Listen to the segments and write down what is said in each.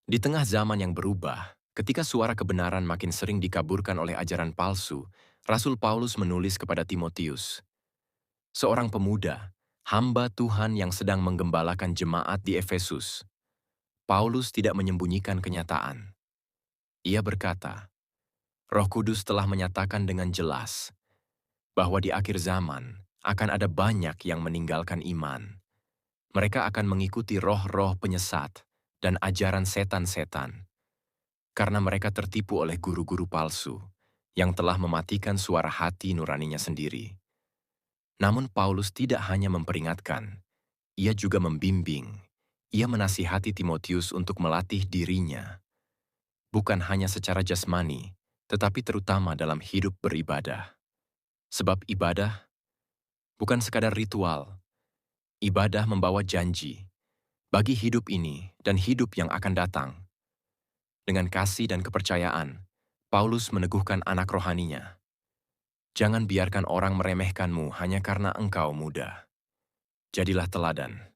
Di tengah zaman yang berubah, ketika suara kebenaran makin sering dikaburkan oleh ajaran palsu, Rasul Paulus menulis kepada Timotius, seorang pemuda, hamba Tuhan yang sedang menggembalakan jemaat di Efesus. Paulus tidak menyembunyikan kenyataan. Ia berkata, Roh Kudus telah menyatakan dengan jelas bahwa di akhir zaman akan ada banyak yang meninggalkan iman. Mereka akan mengikuti roh-roh penyesat dan ajaran setan-setan, karena mereka tertipu oleh guru-guru palsu yang telah mematikan suara hati nuraninya sendiri. Namun Paulus tidak hanya memperingatkan, ia juga membimbing. Ia menasihati Timotius untuk melatih dirinya, bukan hanya secara jasmani, tetapi terutama dalam hidup beribadah. Sebab ibadah bukan sekadar ritual, ibadah membawa janji bagi hidup ini dan hidup yang akan datang. Dengan kasih dan kepercayaan, Paulus meneguhkan anak rohaninya. Jangan biarkan orang meremehkanmu hanya karena engkau muda. Jadilah teladan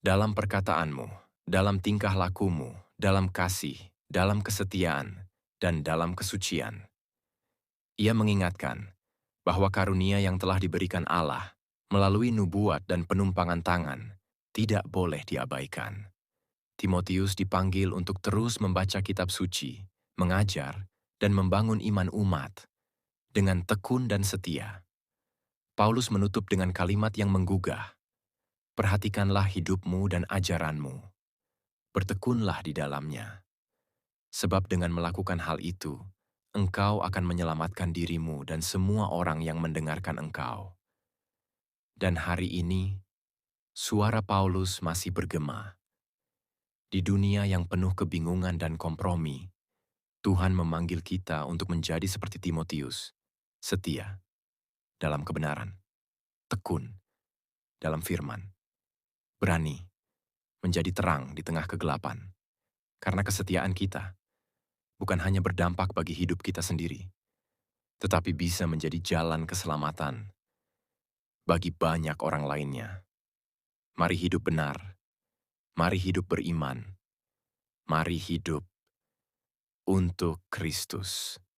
dalam perkataanmu, dalam tingkah lakumu, dalam kasih, dalam kesetiaan, dan dalam kesucian. Ia mengingatkan bahwa karunia yang telah diberikan Allah melalui nubuat dan penumpangan tangan tidak boleh diabaikan. Timotius dipanggil untuk terus membaca kitab suci, mengajar, dan membangun iman umat dengan tekun dan setia. Paulus menutup dengan kalimat yang menggugah, perhatikanlah hidupmu dan ajaranmu, bertekunlah di dalamnya. Sebab dengan melakukan hal itu, engkau akan menyelamatkan dirimu dan semua orang yang mendengarkan engkau. Dan hari ini, suara Paulus masih bergema. Di dunia yang penuh kebingungan dan kompromi, Tuhan memanggil kita untuk menjadi seperti Timotius, setia dalam kebenaran, tekun dalam firman, berani menjadi terang di tengah kegelapan. Karena kesetiaan kita bukan hanya berdampak bagi hidup kita sendiri, tetapi bisa menjadi jalan keselamatan bagi banyak orang lainnya. Mari hidup benar, mari hidup beriman, mari hidup untuk Kristus.